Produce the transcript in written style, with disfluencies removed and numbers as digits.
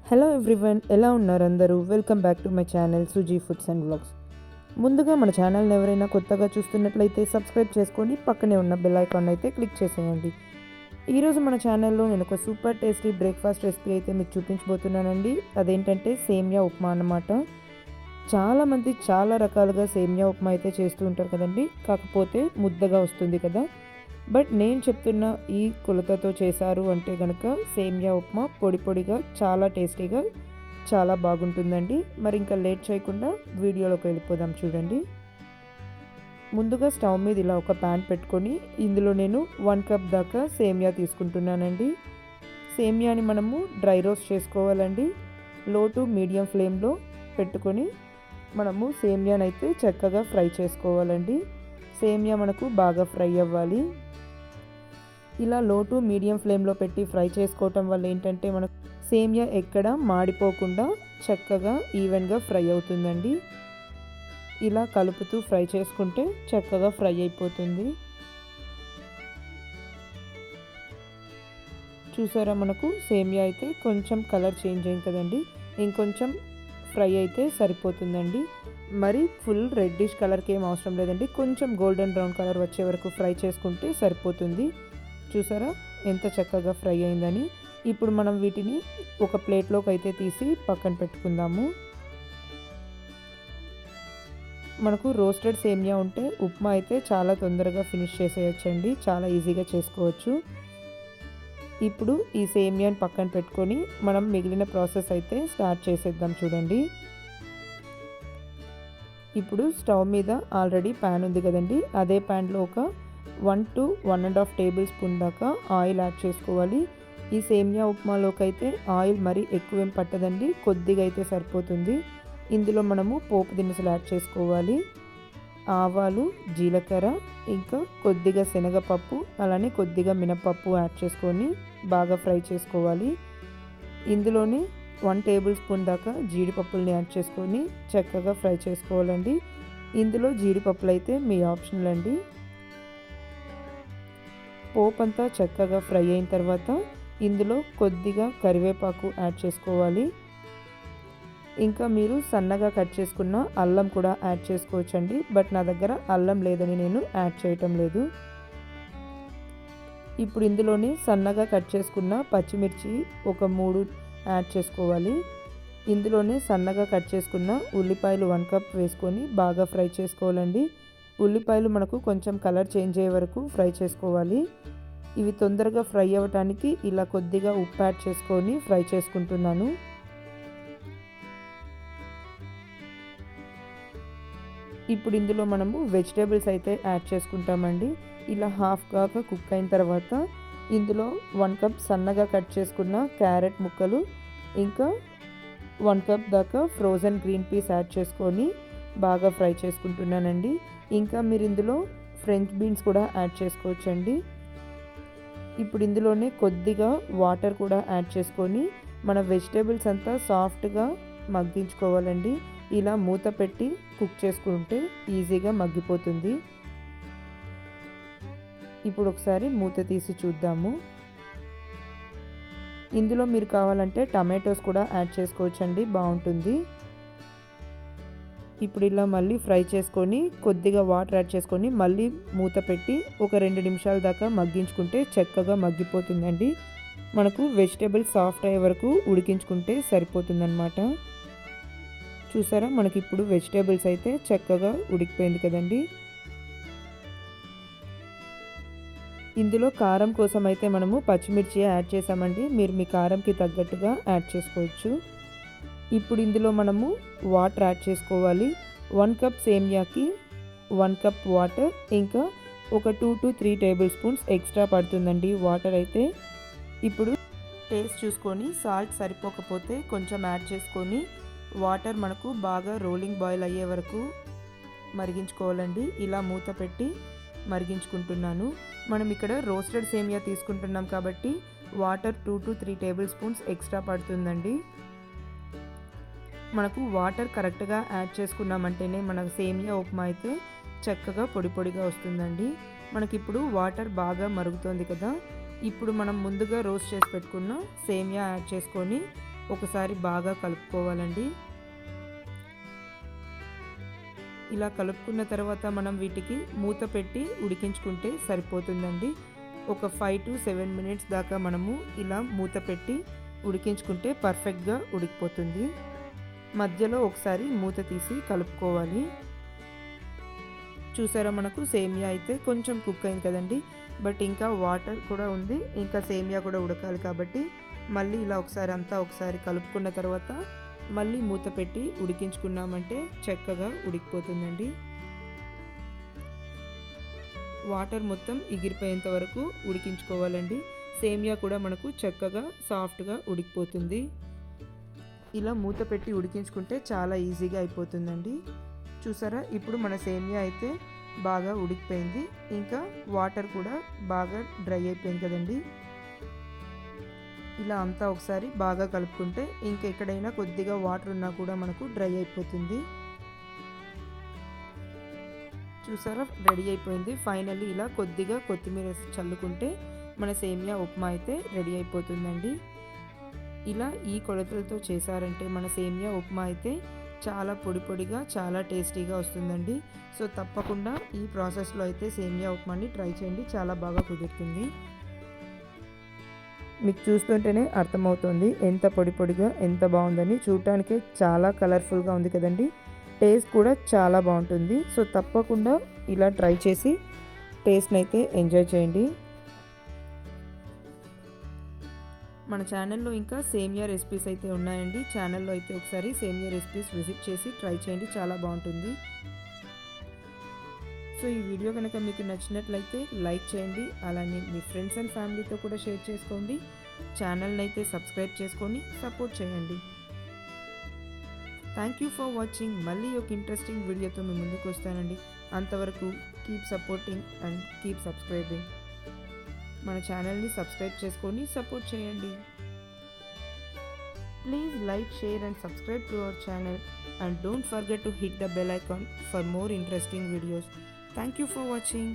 Hello everyone, ఎలా ఉన్నారు అందరూ? Welcome back to my channel Suji foods and vlogs. ముందుగా మన ఛానల్ని ఎవరైనా కొత్తగా చూస్తున్నట్లయితే సబ్స్క్రైబ్ చేసుకొని పక్కనే ఉన్న బెల్ ఐకాన్ అయితే క్లిక్ చేసేయండి. ఈరోజు మన ఛానల్లో నేను ఒక సూపర్ టేస్టీ బ్రేక్ఫాస్ట్ రెసిపీ అయితే మీకు చూపించబోతున్నానండి. అదేంటంటే సేమియా ఉప్మా అన్నమాట. చాలామంది చాలా రకాలుగా సేమియా ఉప్మా అయితే చేస్తూ ఉంటారు కదండి, కాకపోతే ముద్దగా వస్తుంది కదా. బట్ నేను చెప్తున్న ఈ కొలతతో చేశారు అంటే కనుక సేమియా ఉప్మా పొడి పొడిగా చాలా టేస్టీగా చాలా బాగుంటుందండి. మరి ఇంకా లేట్ చేయకుండా వీడియోలోకి వెళ్ళిపోదాం. చూడండి, ముందుగా స్టవ్ మీద ఇలా ఒక ప్యాన్ పెట్టుకొని ఇందులో నేను 1 కప్ దాకా సేమియా తీసుకుంటున్నానండి. సేమియాని మనము డ్రై రోస్ట్ చేసుకోవాలండి. లో టు మీడియం ఫ్లేమ్లో పెట్టుకొని మనము సేమియాని అయితే చక్కగా ఫ్రై చేసుకోవాలండి. సేమియా మనకు బాగా ఫ్రై అవ్వాలి. ఇలా లో టు మీడియం ఫ్లేమ్లో పెట్టి ఫ్రై చేసుకోవటం వల్ల ఏంటంటే మనకు సేమియా ఎక్కడ మాడిపోకుండా చక్కగా ఈవెన్గా ఫ్రై అవుతుందండి. ఇలా కలుపుతూ ఫ్రై చేసుకుంటే చక్కగా ఫ్రై అయిపోతుంది. చూసారా, మనకు సేమియా అయితే కొంచెం కలర్ చేంజ్ అయింది కదండి. ఇంకొంచెం ఫ్రై అయితే సరిపోతుందండి. మరి ఫుల్ రెడ్డిష్ కలర్కి ఏం అవసరం లేదండి. కొంచెం గోల్డెన్ బ్రౌన్ కలర్ వచ్చే వరకు ఫ్రై చేసుకుంటే సరిపోతుంది. చూసారా ఎంత చక్కగా ఫ్రై అయిందని. ఇప్పుడు మనం వీటిని ఒక ప్లేట్లోకి అయితే తీసి పక్కన పెట్టుకుందాము. మనకు రోస్టెడ్ సేమియా ఉంటే ఉప్మా అయితే చాలా తొందరగా ఫినిష్ చేసేయచ్చండి, చాలా ఈజీగా చేసుకోవచ్చు. ఇప్పుడు ఈ సేమియాని పక్కన పెట్టుకొని మనం మిగిలిన ప్రాసెస్ అయితే స్టార్ట్ చేసేద్దాం. చూడండి, ఇప్పుడు స్టవ్ మీద ఆల్రెడీ ప్యాన్ ఉంది కదండి, అదే ప్యాన్లో ఒక 1 to 1.5 టేబుల్ స్పూన్ దాకా ఆయిల్ యాడ్ చేసుకోవాలి. ఈ సేమియా ఉప్మాలోకి అయితే ఆయిల్ మరీ ఎక్కువేం పట్టదండి, కొద్దిగా అయితే సరిపోతుంది. ఇందులో మనము పోపు దినుసులు యాడ్ చేసుకోవాలి. ఆవాలు, జీలకర్ర, ఇంకా కొద్దిగా శనగపప్పు, అలానే కొద్దిగా మినపప్పు యాడ్ చేసుకొని బాగా ఫ్రై చేసుకోవాలి. ఇందులోనే 1 టేబుల్ స్పూన్ దాకా జీడిపప్పుల్ని యాడ్ చేసుకొని చక్కగా ఫ్రై చేసుకోవాలండి. ఇందులో జీడిపప్పులు అయితే మీ ఆప్షనల్ అండి. పోపు అంతా చక్కగా ఫ్రై అయిన తర్వాత ఇందులో కొద్దిగా కరివేపాకు యాడ్ చేసుకోవాలి. ఇంకా మీరు సన్నగా కట్ చేసుకున్న అల్లం కూడా యాడ్ చేసుకోవచ్చండి. బట్ నా దగ్గర అల్లం లేదని నేను యాడ్ చేయటం లేదు. ఇప్పుడు ఇందులోనే సన్నగా కట్ చేసుకున్న పచ్చిమిర్చి ఒక 3 యాడ్ చేసుకోవాలి. ఇందులోనే సన్నగా కట్ చేసుకున్న ఉల్లిపాయలు 1 కప్ వేసుకొని బాగా ఫ్రై చేసుకోవాలండి. ఉల్లిపాయలు మనకు కొంచెం కలర్ చేంజ్ అయ్యే వరకు ఫ్రై చేసుకోవాలి. ఇవి తొందరగా ఫ్రై అవ్వటానికి ఇలా కొద్దిగా ఉప్పు యాడ్ చేసుకొని ఫ్రై చేసుకుంటున్నాను. ఇప్పుడు ఇందులో మనము వెజిటేబుల్స్ అయితే యాడ్ చేసుకుంటామండి. ఇలా హాఫ్ కాక కుక్ అయిన తర్వాత ఇందులో 1 కప్ సన్నగా కట్ చేసుకున్న క్యారెట్ ముక్కలు, ఇంకా 1 కప్ దాకా ఫ్రోజన్ గ్రీన్ పీస్ యాడ్ చేసుకొని బాగా ఫ్రై చేసుకుంటున్నానండి. ఇంకా మీరు ఇందులో ఫ్రెంచ్ బీన్స్ కూడా యాడ్ చేసుకోవచ్చండి. ఇప్పుడు ఇందులోనే కొద్దిగా వాటర్ కూడా యాడ్ చేసుకొని మన వెజిటేబుల్స్ అంతా సాఫ్ట్గా మగ్గించుకోవాలండి. ఇలా మూత పెట్టి కుక్ చేసుకుంటే ఈజీగా మగ్గిపోతుంది. ఇప్పుడు ఒకసారి మూత తీసి చూద్దాము. ఇందులో మీరు కావాలంటే టమాటోస్ కూడా యాడ్ చేసుకోవచ్చండి, బాగుంటుంది. ఇప్పుడు ఇలా మళ్ళీ ఫ్రై చేసుకొని కొద్దిగా వాటర్ యాడ్ చేసుకొని మళ్ళీ మూత పెట్టి ఒక 2 నిమిషాల దాకా మగ్గించుకుంటే చక్కగా మగ్గిపోతుందండి. మనకు వెజిటేబుల్ సాఫ్ట్ అయ్యే వరకు ఉడికించుకుంటే సరిపోతుందన్నమాట. చూసారా, మనకి ఇప్పుడు వెజిటేబుల్స్ అయితే చక్కగా ఉడికిపోయింది కదండి. ఇందులో కారం కోసం అయితే మనము పచ్చిమిర్చి యాడ్ చేసామండి. మీరు మీ కారంకి తగ్గట్టుగా యాడ్ చేసుకోవచ్చు. ఇప్పుడు ఇందులో మనము వాటర్ యాడ్ చేసుకోవాలి. 1 కప్ సేమియాకి 1 కప్ వాటర్, ఇంకా ఒక 2 to 3 టేబుల్ స్పూన్స్ ఎక్స్ట్రా పడుతుందండి వాటర్ అయితే. ఇప్పుడు టేస్ట్ చూసుకొని సాల్ట్ సరిపోకపోతే కొంచెం యాడ్ చేసుకొని వాటర్ మనకు బాగా రోలింగ్ బాయిల్ అయ్యే వరకు మరిగించుకోవాలండి. ఇలా మూత పెట్టి మరిగించుకుంటున్నాను. మనం ఇక్కడ రోస్టెడ్ సేమియా తీసుకుంటున్నాం కాబట్టి water 2 to 3 table spoons extra పడుతుందండి. మనకు వాటర్ కరెక్ట్గా యాడ్ చేసుకున్నామంటేనే మన సేమియా ఉప్మా అయితే చక్కగా పొడి పొడిగా వస్తుందండి. మనకిప్పుడు వాటర్ బాగా మరుగుతోంది కదా. ఇప్పుడు మనం ముందుగా రోస్ట్ చేసి పెట్టుకున్న సేమియా యాడ్ చేసుకొని ఒకసారి బాగా కలుపుకోవాలండి. ఇలా కలుపుకున్న తర్వాత మనం వీటికి మూత పెట్టి ఉడికించుకుంటే సరిపోతుందండి. ఒక 5 to 7 మినిట్స్ దాకా మనము ఇలా మూత పెట్టి ఉడికించుకుంటే పర్ఫెక్ట్గా ఉడికిపోతుంది. మధ్యలో ఒకసారి మూత తీసి కలుపుకోవాలి. చూసారా, మనకు సేమియా అయితే కొంచెం కుక్ అయింది కదండి. బట్ ఇంకా వాటర్ కూడా ఉంది, ఇంకా సేమియా కూడా ఉడకాలి కాబట్టి మళ్ళీ ఇలా ఒకసారి కలుపుకున్న తర్వాత మళ్ళీ మూత పెట్టి ఉడికించుకున్నామంటే చక్కగా ఉడికిపోతుందండి. వాటర్ మొత్తం ఎగిరిపోయేంత వరకు ఉడికించుకోవాలండి. సేమియా కూడా మనకు చక్కగా సాఫ్ట్గా ఉడికిపోతుంది. ఇలా మూత పెట్టి ఉడికించుకుంటే చాలా ఈజీగా అయిపోతుందండి. చూసారా, ఇప్పుడు మన సేమియా అయితే బాగా ఉడికిపోయింది, ఇంకా వాటర్ కూడా బాగా డ్రై అయిపోయింది కదండి. ఇలా అంతా ఒకసారి బాగా కలుపుకుంటే ఇంకెక్కడైనా కొద్దిగా వాటర్ ఉన్నా కూడా మనకు డ్రై అయిపోతుంది. చూసారా, రెడీ అయిపోయింది. ఫైనల్లీ ఇలా కొద్దిగా కొత్తిమీర చల్లుకుంటే మన సేమియా ఉప్మా అయితే రెడీ అయిపోతుందండి. ఇలా ఈ కొలతలతో చేశారంటే మన సేమియా ఉప్మా అయితే చాలా పొడి పొడిగా చాలా టేస్టీగా వస్తుందండి. సో తప్పకుండా ఈ ప్రాసెస్లో అయితే సేమియా ఉప్మాని ట్రై చేయండి, చాలా బాగా కుదురుతుంది. మీకు చూస్తుంటేనే అర్థమవుతుంది ఎంత పొడి పొడిగా ఎంత బాగుందని. చూడటానికి చాలా కలర్ఫుల్గా ఉంది కదండి. టేస్ట్ కూడా చాలా బాగుంటుంది. సో తప్పకుండా ఇలా ట్రై చేసి టేస్ట్ని అయితే ఎంజాయ్ చేయండి. మన ఛానల్లో ఇంకా సేమియా రెసిపీస్ అయితే ఉన్నాయండి. ఛానల్లో అయితే ఒకసారి సేమియా రెసిపీస్ విజిట్ చేసి ట్రై చేయండి, చాలా బాగుంటుంది. సో ఈ వీడియో కనుక మీకు నచ్చినట్లయితే లైక్ చేయండి, అలానే మీ ఫ్రెండ్స్ అండ్ ఫ్యామిలీతో కూడా షేర్ చేసుకోండి. ఛానల్ని అయితే సబ్స్క్రైబ్ చేసుకొని సపోర్ట్ చేయండి. Thank you for watching. మళ్ళీ ఒక ఇంట్రెస్టింగ్ వీడియోతో మీ ముందుకు వస్తానండి. అంతవరకు keep supporting and keep subscribing. మన ఛానల్ని సబ్స్క్రైబ్ చేసుకొని సపోర్ట్ చేయండి. Please like, share and subscribe to our channel and don't forget to hit the bell icon for more interesting videos. Thank you for watching.